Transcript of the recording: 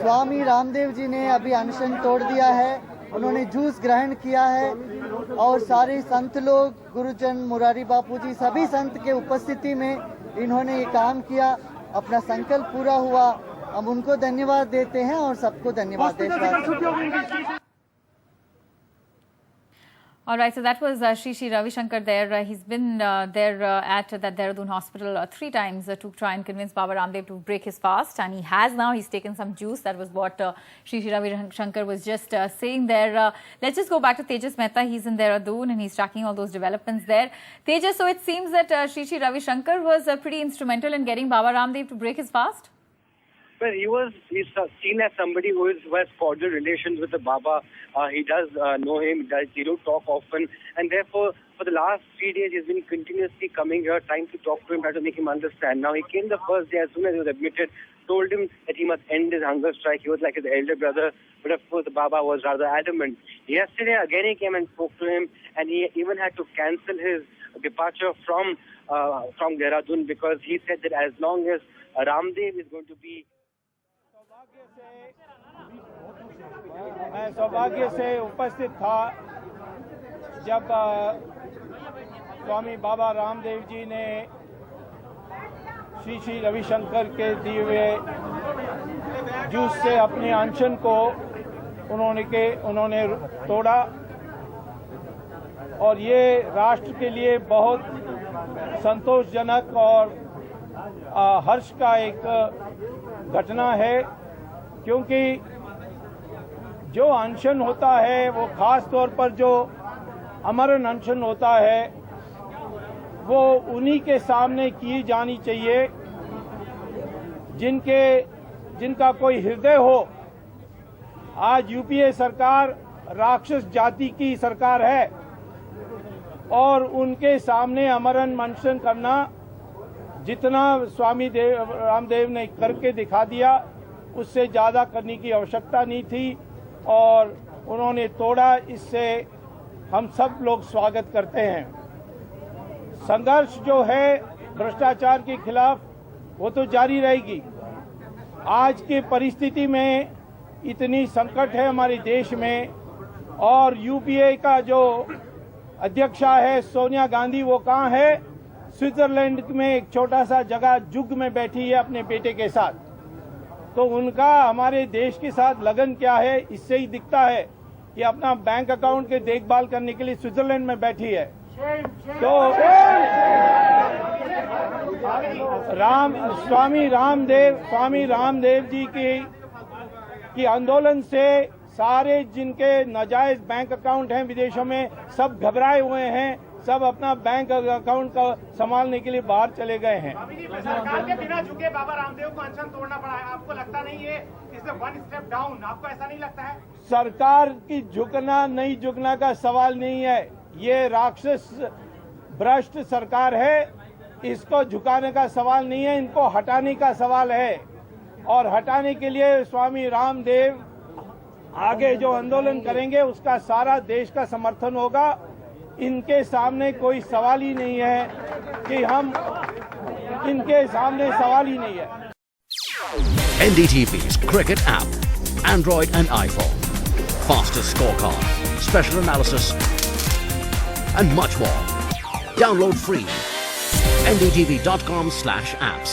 स्वामी रामदेव जी ने अभी अनशन तोड़ दिया है, उन्होंने जूस ग्रहण किया है और सारे संत लोग, गुरुजन, मुरारी बापू जी, सभी संत के उपस्थिति में इन्होंने ये काम किया, अपना संकल्प पूरा हुआ। हम उनको धन्यवाद देते हैं और सबको धन्यवाद देते हैं। All right, so that was Shri Ravi Shankar there. He's been there at that Dehradun hospital 3 times to try and convince Baba Ramdev to break his fast, and he has now. He's taken some juice. That was what Shri Ravi Shankar was just saying there. Let's just go back to Tejas Mehta. He's in Dehradun and he's tracking all those developments there. Tejas, so it seems that Shri Ravi Shankar was pretty instrumental in getting Baba Ramdev to break his fast. Well, he's seen as somebody who has cordial relations with the Baba. He does know him, he don't talk often, and therefore for the last 3 days he's been continuously coming here, trying to talk to him, trying to make him understand. Now he came the first day, as soon as he was admitted, told him that he must end his hunger strike. He was like his elder brother, but of course the Baba was rather adamant. Yesterday again he came and spoke to him, and he even had to cancel his departure from Dehradun, because he said that as long as Ramdev is going to be मैं सौभाग्य से उपस्थित था जब स्वामी बाबा रामदेव जी ने श्री रविशंकर के दिए हुए जूस से अपने अनशन को उन्होंने तोड़ा, और ये राष्ट्र के लिए बहुत संतोषजनक और हर्ष का एक घटना है, क्योंकि जो अनशन होता है वो खास तौर पर जो अमरन अनशन होता है वो उन्हीं के सामने की जानी चाहिए जिनका कोई हृदय हो। आज यूपीए सरकार राक्षस जाति की सरकार है और उनके सामने अमरन अनशन करना जितना स्वामी रामदेव ने करके दिखा दिया, उससे ज़्यादा करने की आवश्यकता नहीं थी और उन्होंने तोड़ा। इससे हम सब लोग स्वागत करते हैं। संघर्ष जो है भ्रष्टाचार के खिलाफ वो तो जारी रहेगी। आज की परिस्थिति में इतनी संकट है हमारे देश में, और यूपीए का जो अध्यक्षा है सोनिया गांधी, वो कहाँ है? स्विट्जरलैंड में एक छोटा सा जगह जुग में बैठी है अपने बेटे के साथ। तो उनका हमारे देश के साथ लगन क्या है, इससे ही दिखता है कि अपना बैंक अकाउंट के देखभाल करने के लिए स्विट्जरलैंड में बैठी है। तो स्वामी रामदेव जी की आंदोलन से सारे जिनके नाजायज बैंक अकाउंट हैं विदेशों में, सब घबराए हुए हैं, सब अपना बैंक अकाउंट का संभालने के लिए बाहर चले गए हैं। सरकार के बिना झुके बाबा रामदेव को अनशन तोड़ना पड़ा है, आपको लगता नहीं है इससे वन स्टेप डाउन? आपको ऐसा नहीं लगता है? सरकार की झुकना नहीं झुकना का सवाल नहीं है, ये राक्षस भ्रष्ट सरकार है, इसको झुकाने का सवाल नहीं है, इनको हटाने का सवाल है। और हटाने के लिए स्वामी रामदेव आगे जो आंदोलन करेंगे उसका सारा देश का समर्थन होगा। इनके सामने कोई सवाल ही नहीं है कि हम इनके सामने सवाल ही नहीं है। NDTV's cricket app, Android and iPhone, fastest scorecard, special analysis and much more. Download free. ndtv.com/apps.